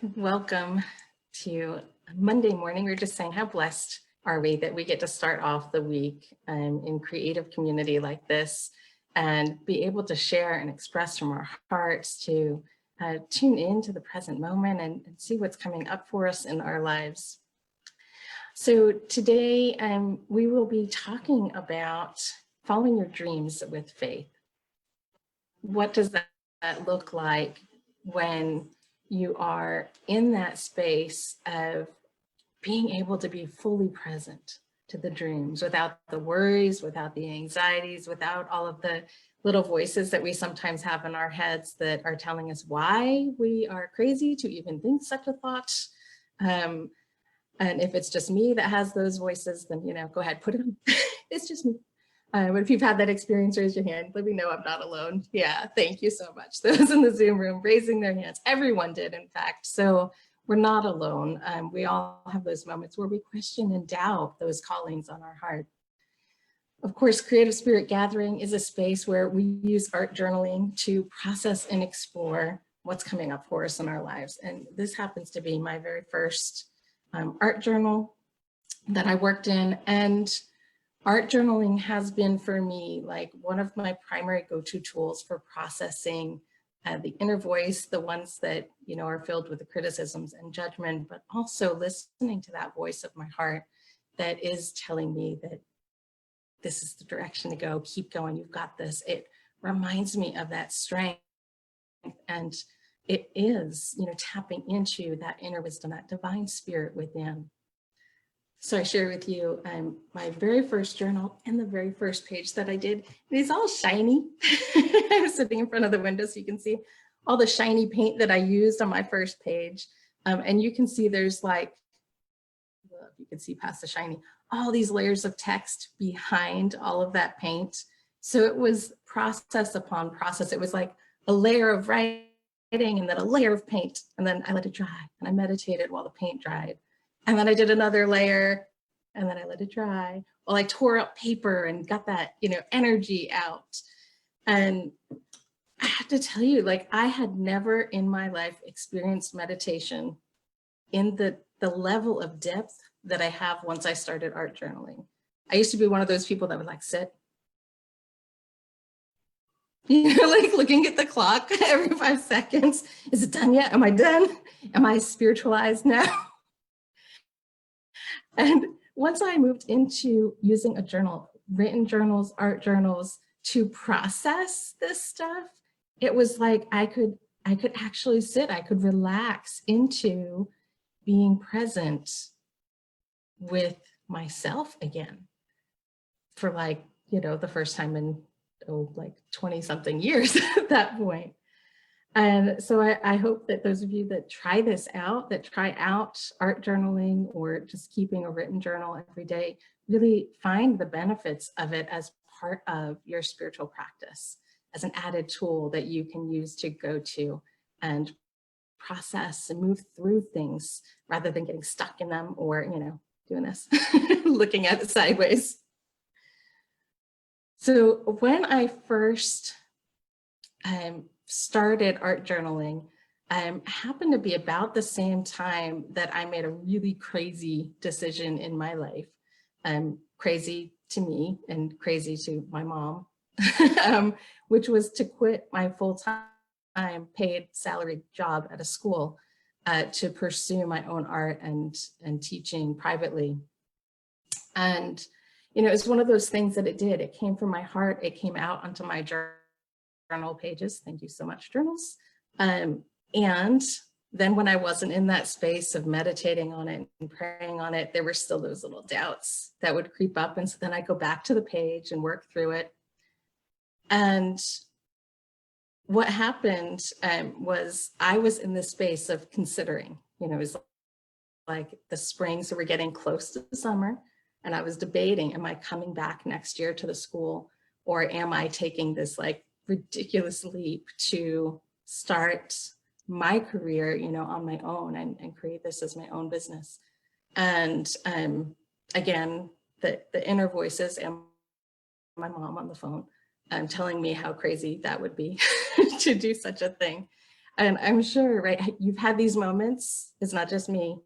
Welcome to Monday morning. We are just saying how blessed are we that we get to start off the week in creative community like this and be able to share and express from our hearts to tune into the present moment and see what's coming up for us in our lives. So today we will be talking about following your dreams with faith. What does that look like when you are in that space of being able to be fully present to the dreams without the worries, without the anxieties, without all of the little voices that we sometimes have in our heads that are telling us why we are crazy to even think such a thought. And if it's just me that has those voices, then, go ahead, put it on. It's just me. But if you've had that experience, raise your hand. Let me know I'm not alone. Yeah, thank you so much. Those in the Zoom room raising their hands. Everyone did, in fact. So we're not alone. We all have those moments where we question and doubt those callings on our heart. Of course, Creative Spirit Gathering is a space where we use art journaling to process and explore what's coming up for us in our lives. And this happens to be my very first art journal that I worked in. And art journaling has been for me like one of my primary go-to tools for processing the inner voice, the ones that, are filled with the criticisms and judgment, but also listening to that voice of my heart that is telling me that this is the direction to go, keep going, you've got this. It reminds me of that strength, and it is, tapping into that inner wisdom, that divine spirit within. So I share with you my very first journal and the very first page that I did. It's all shiny. I'm sitting in front of the window so you can see all the shiny paint that I used on my first page. And you can see there's like, well, if you can see past the shiny, all these layers of text behind all of that paint. So it was process upon process. It was like a layer of writing and then a layer of paint. And then I let it dry and I meditated while the paint dried. And then I did another layer and then I let it dry while I tore up paper and got that, energy out. And I have to tell you, like, I had never in my life experienced meditation in the level of depth that I have once I started art journaling. I used to be one of those people that would like sit, like looking at the clock every 5 seconds. Is it done yet? Am I done? Am I spiritualized now? And once I moved into using a journal, written journals, art journals to process this stuff, it was like I could actually sit, I could relax into being present with myself again for like, the first time in like 20 something years at that point. And so I hope that those of you that try this out, that try out art journaling or just keeping a written journal every day, really find the benefits of it as part of your spiritual practice, as an added tool that you can use to go to and process and move through things rather than getting stuck in them or, doing this, looking at it sideways. So when I first started art journaling happened to be about the same time that I made a really crazy decision in my life. Crazy to me and crazy to my mom, which was to quit my full-time paid salaried job at a school to pursue my own art and teaching privately. And, it was one of those things that it did. It came from my heart. It came out onto my journal pages. Thank you so much, journals. And then when I wasn't in that space of meditating on it and praying on it, there were still those little doubts that would creep up. And so then I go back to the page and work through it. And what happened was I was in this space of considering, it was like the spring, so we're getting close to the summer. And I was debating, am I coming back next year to the school, or am I taking this like ridiculous leap to start my career, on my own and create this as my own business. And again, the inner voices and my mom on the phone telling me how crazy that would be to do such a thing. And I'm sure, right, you've had these moments. It's not just me.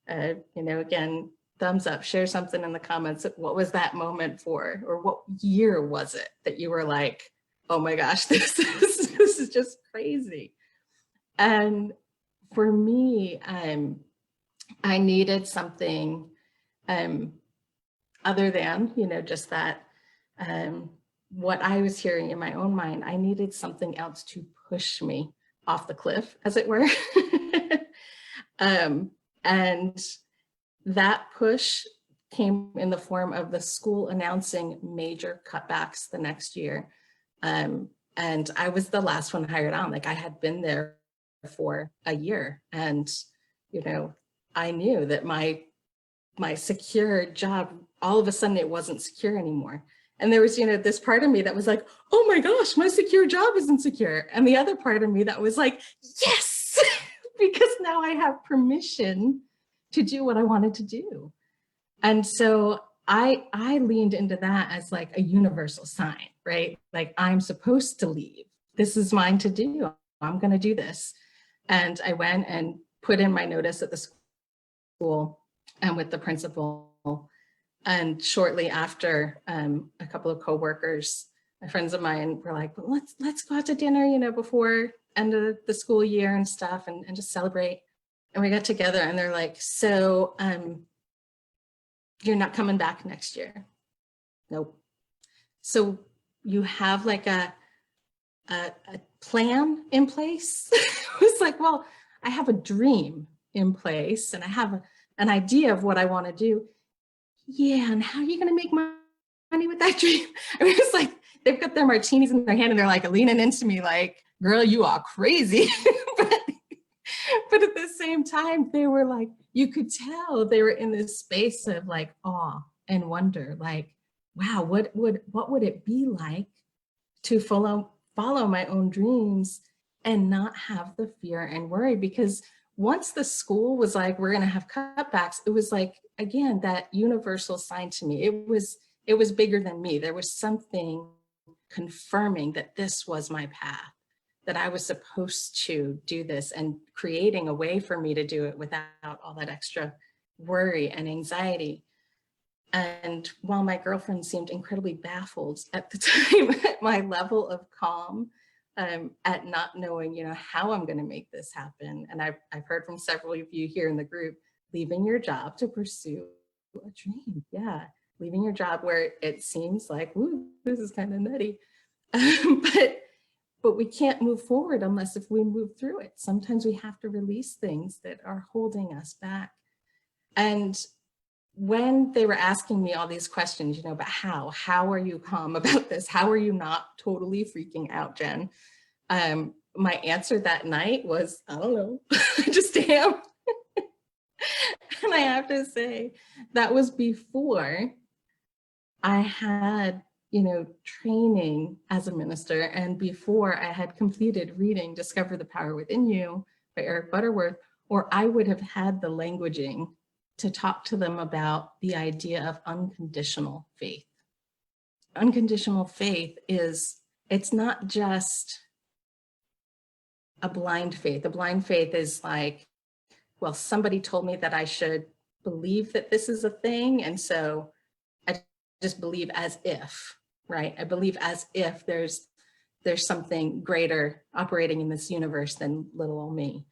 Again, thumbs up, share something in the comments. What was that moment for? Or what year was it that you were like, oh my gosh, this is just crazy. And for me, I needed something other than, just that what I was hearing in my own mind. I needed something else to push me off the cliff, as it were. And that push came in the form of the school announcing major cutbacks the next year. And I was the last one hired on. Like, I had been there for a year, and I knew that my secure job, all of a sudden it wasn't secure anymore. And there was this part of me that was like, oh my gosh, my secure job isn't secure. And the other part of me that was like, yes, because now I have permission to do what I wanted to do. And so I leaned into that as like a universal sign, right? Like, I'm supposed to leave. This is mine to do. I'm going to do this. And I went and put in my notice at the school and with the principal. And shortly after, a couple of coworkers, friends of mine, were like, well, let's go out to dinner, before end of the school year and stuff, and just celebrate. And we got together, and they're like, so you're not coming back next year? Nope. So you have like a plan in place? I was like, well, I have a dream in place, and I have an idea of what I want to do. Yeah, and how are you going to make money with that dream? I mean, it's like they've got their martinis in their hand, and they're like leaning into me like, girl, you are crazy. But at the same time, they were like, you could tell they were in this space of like awe and wonder, like, wow, what would it be like to follow my own dreams and not have the fear and worry? Because once the school was like, we're going to have cutbacks, it was like, again, that universal sign to me. It was bigger than me. There was something confirming that this was my path, that I was supposed to do this, and creating a way for me to do it without all that extra worry and anxiety. And while my girlfriend seemed incredibly baffled at the time at my level of calm, at not knowing, how I'm going to make this happen. And I've heard from several of you here in the group, leaving your job to pursue a dream. Yeah, leaving your job where it seems like, ooh, this is kind of nutty. But we can't move forward unless if we move through it. Sometimes we have to release things that are holding us back. And when they were asking me all these questions, about how are you calm about this? How are you not totally freaking out, Jen? My answer that night was, I don't know, I just am. And I have to say, that was before I had, training as a minister, and before I had completed reading Discover the Power Within You by Eric Butterworth, or I would have had the languaging to talk to them about the idea of unconditional faith. Unconditional faith it's not just a blind faith. A blind faith is like, well, somebody told me that I should believe that this is a thing, and so I just believe as if, right? I believe as if there's something greater operating in this universe than little old me.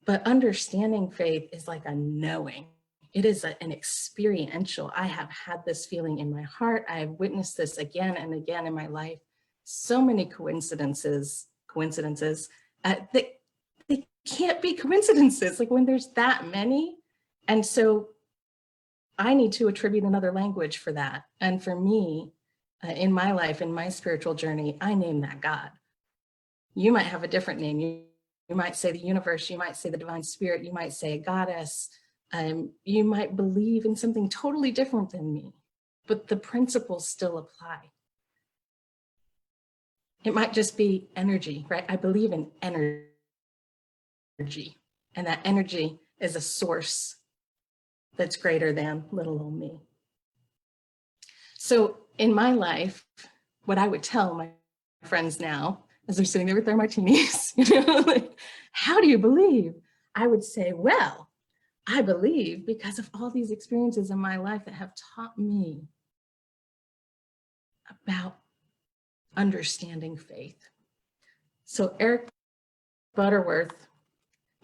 But understanding faith is like a knowing. It is an experiential. I have had this feeling in my heart. I have witnessed this again and again in my life. So many coincidences, they can't be coincidences, like when there's that many. And so I need to attribute another language for that. And for me, in my life, in my spiritual journey, I name that God. You might have a different name. You might say the universe, you might say the divine spirit, you might say a goddess, you might believe in something totally different than me, but the principles still apply. It might just be energy, right? I believe in energy, and that energy is a source that's greater than little old me. So in my life, what I would tell my friends now, as they're sitting there with their martinis, like, how do you believe? I would say, well, I believe because of all these experiences in my life that have taught me about understanding faith. So Eric Butterworth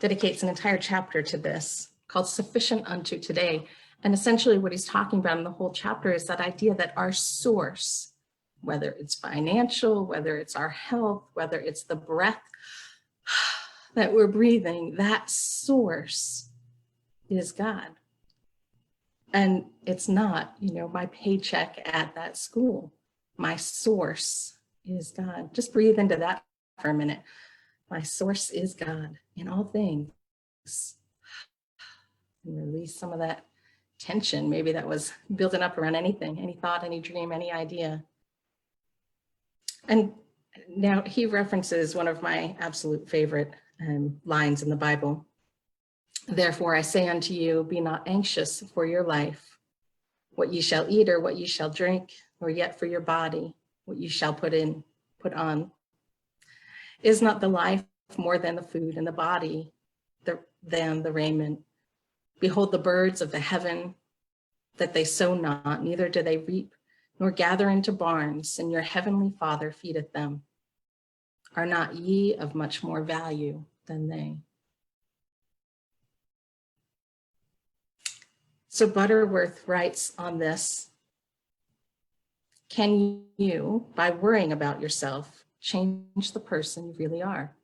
dedicates an entire chapter to this called Sufficient Unto Today. And essentially what he's talking about in the whole chapter is that idea that our source, whether it's financial, whether it's our health, whether it's the breath that we're breathing, that source is God. And it's not, my paycheck at that school. My source is God. Just breathe into that for a minute. My source is God in all things. And release some of that tension, maybe that was building up around anything, any thought, any dream, any idea. And now he references one of my absolute favorite lines in the Bible. Therefore I say unto you, be not anxious for your life, what ye shall eat or what ye shall drink, or yet for your body, what ye shall put on. Is not the life more than the food, and the body than the raiment? Behold the birds of the heaven, that they sow not, neither do they reap, nor gather into barns, and your heavenly Father feedeth them. Are not ye of much more value than they? So Butterworth writes on this, can you, by worrying about yourself, change the person you really are?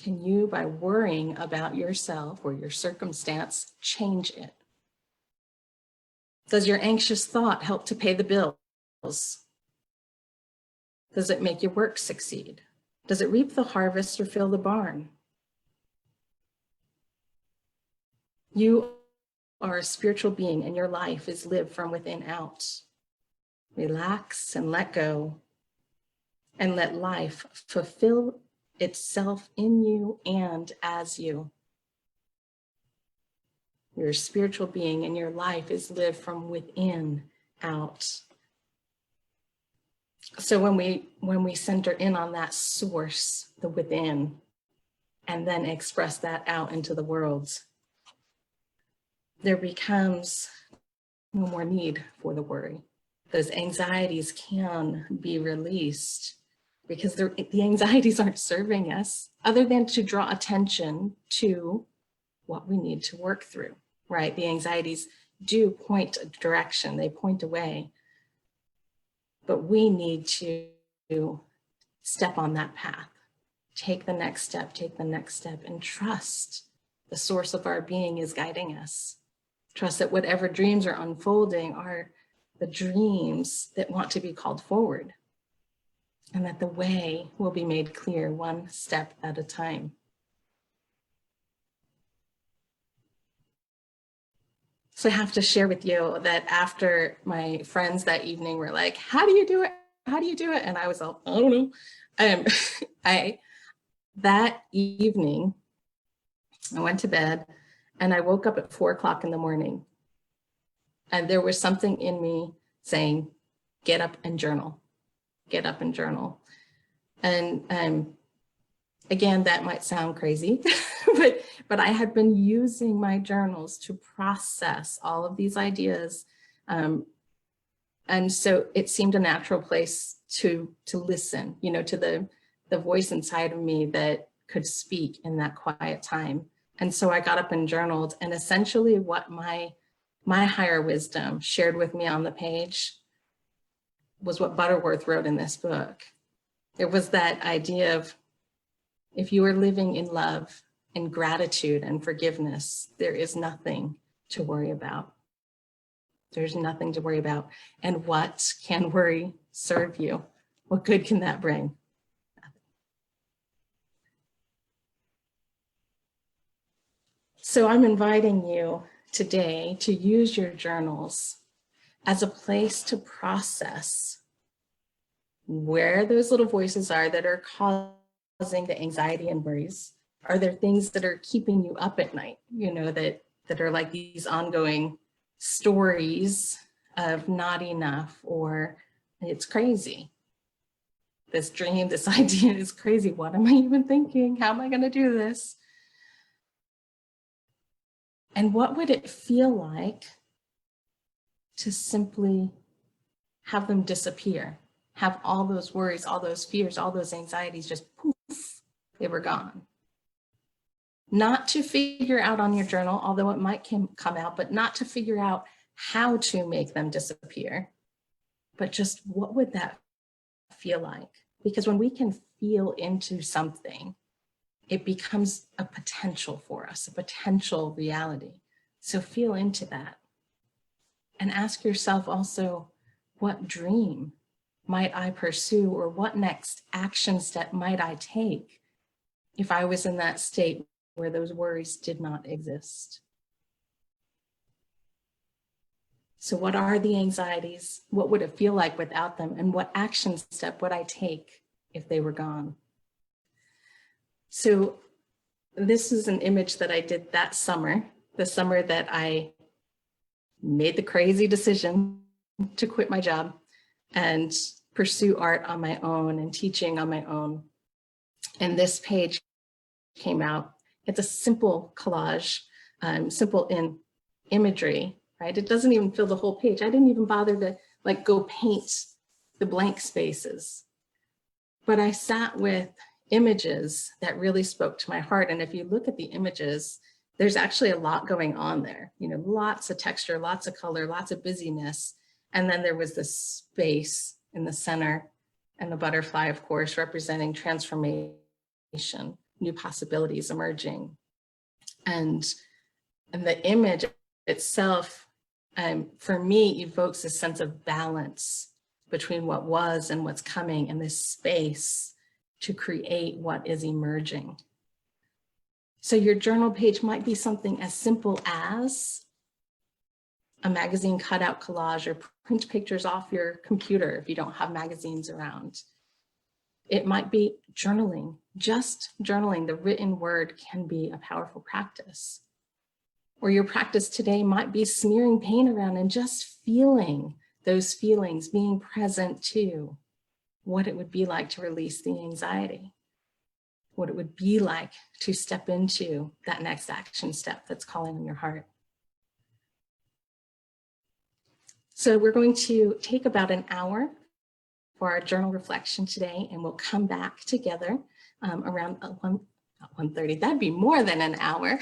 Can you, by worrying about yourself or your circumstance, change it? Does your anxious thought help to pay the bills? Does it make your work succeed? Does it reap the harvest or fill the barn? You are a spiritual being and your life is lived from within out. Relax and let go and let life fulfill itself in you and as you. You're a spiritual being and your life is lived from within out. So when we center in on that source, the within, and then express that out into the world, there becomes no more need for the worry. Those anxieties can be released because the anxieties aren't serving us other than to draw attention to what we need to work through, right? The anxieties do point a direction, they point away, but we need to step on that path, take the next step, and trust the source of our being is guiding us. Trust that whatever dreams are unfolding are the dreams that want to be called forward, and that the way will be made clear one step at a time. So I have to share with you that after my friends that evening were like, how do you do it? How do you do it? And I was all, I don't know. That evening, I went to bed and I woke up at 4 o'clock in the morning. And there was something in me saying, get up and journal, get up and journal. And again, that might sound crazy, but I had been using my journals to process all of these ideas. And so it seemed a natural place to listen, to the voice inside of me that could speak in that quiet time. And so I got up and journaled, and essentially what my higher wisdom shared with me on the page was what Butterworth wrote in this book. It was that idea of, if you are living in love and gratitude and forgiveness, there is nothing to worry about. There's nothing to worry about. And what can worry serve you? What good can that bring? So I'm inviting you today to use your journals as a place to process where those little voices are that are causing the anxiety and worries. Are there things that are keeping you up at night, that are like these ongoing stories of not enough or it's crazy? this dream, this idea is crazy. What am I even thinking? How am I going to do this? And what would it feel like to simply have them disappear? Have all those worries, all those fears, all those anxieties just poof, they were gone. Not to figure out on your journal, although it might come out, but not to figure out how to make them disappear, but just what would that feel like? Because when we can feel into something, it becomes a potential for us, a potential reality. So feel into that. And ask yourself also, what dream might I pursue, or what next action step might I take if I was in that state where those worries did not exist? So what are the anxieties? What would it feel like without them? And what action step would I take if they were gone? So this is an image that I did that summer, the summer that I made the crazy decision to quit my job and pursue art on my own and teaching on my own. And this page came out. It's a simple collage, simple in imagery, right? It doesn't even fill the whole page. I didn't even bother to go paint the blank spaces. But I sat with images that really spoke to my heart. And if you look at the images, there's actually a lot going on there. Lots of texture, lots of color, lots of busyness. And then there was this space in the center, and the butterfly, of course, representing transformation, new possibilities emerging. And the image itself, for me, evokes a sense of balance between what was and what's coming, and this space to create what is emerging. So your journal page might be something as simple as a magazine cutout collage, or print pictures off your computer if you don't have magazines around. It might be journaling, just journaling. The written word can be a powerful practice. Or your practice today might be smearing paint around and just feeling those feelings, being present to what it would be like to release the anxiety, what it would be like to step into that next action step that's calling on your heart. So we're going to take about an hour for our journal reflection today, and we'll come back together around 1:30. That'd be more than an hour.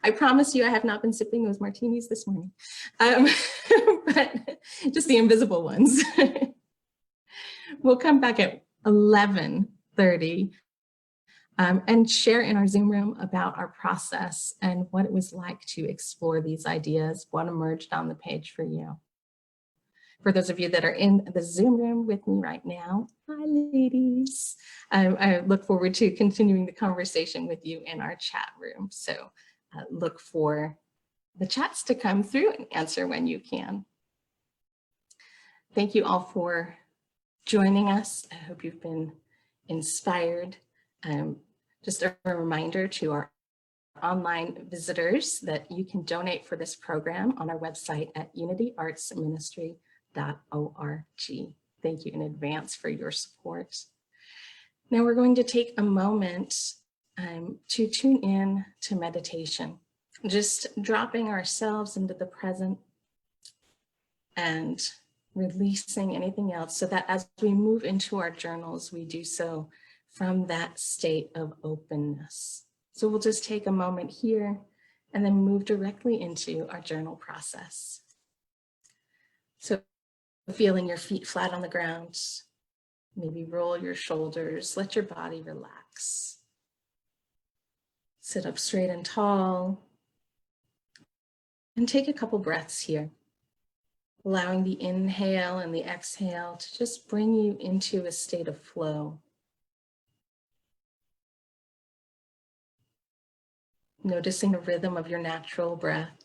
I promise you I have not been sipping those martinis this morning, but just the invisible ones. We'll come back at 11:30 and share in our Zoom room about our process and what it was like to explore these ideas, what emerged on the page for you. For those of you that are in the Zoom room with me right now, hi ladies. I look forward to continuing the conversation with you in our chat room. So look for the chats to come through and answer when you can. Thank you all for joining us. I hope you've been inspired. Just a reminder to our online visitors that you can donate for this program on our website at unityartsministry.org. Thank you in advance for your support. Now we're going to take a moment to tune in to meditation, just dropping ourselves into the present and releasing anything else, so that as we move into our journals, we do so from that state of openness. So we'll just take a moment here and then move directly into our journal process. So feeling your feet flat on the ground, maybe roll your shoulders, let your body relax. Sit up straight and tall, and take a couple breaths here, allowing the inhale and the exhale to just bring you into a state of flow. Noticing the rhythm of your natural breath.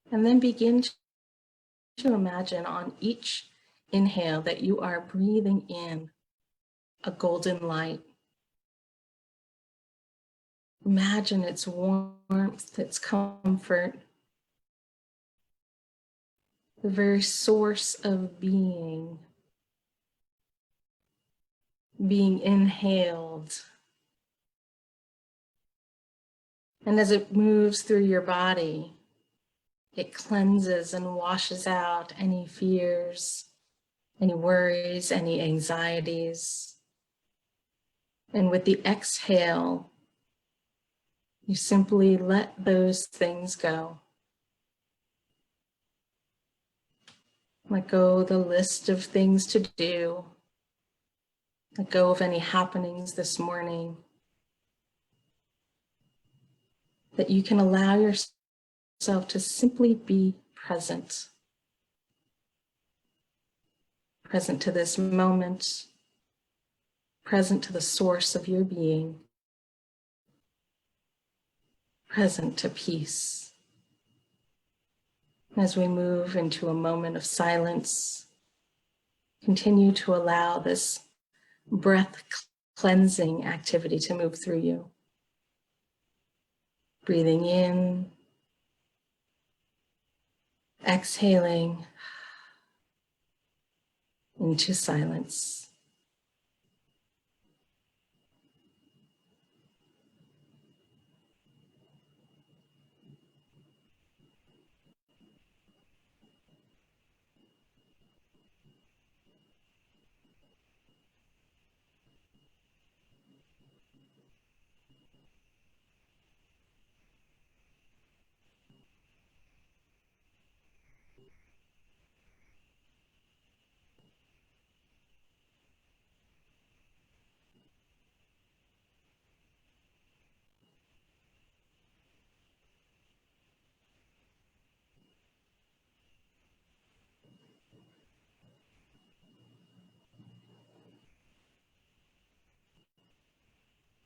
And then begin to imagine on each inhale that you are breathing in a golden light. Imagine its warmth, its comfort, the very source of being inhaled. And as it moves through your body, it cleanses and washes out any fears, any worries, any anxieties. And with the exhale, you simply let those things go. Let go of the list of things to do. Let go of any happenings this morning. That you can allow yourself to simply be present. Present to this moment, present to the source of your being, present to peace. As we move into a moment of silence, continue to allow this breath cleansing activity to move through you. Breathing in, exhaling into silence.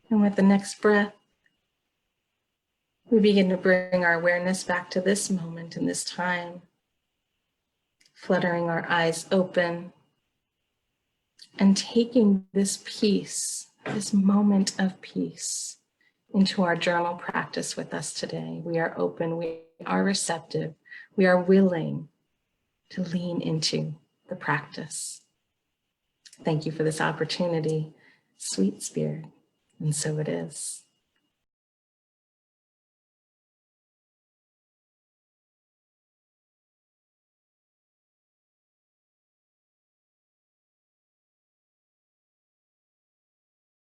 And with the next breath, we begin to bring our awareness back to this moment and this time, fluttering our eyes open and taking this peace, this moment of peace, into our journal practice with us today. We are open, we are receptive, we are willing to lean into the practice. Thank you for this opportunity, sweet spirit, and so it is.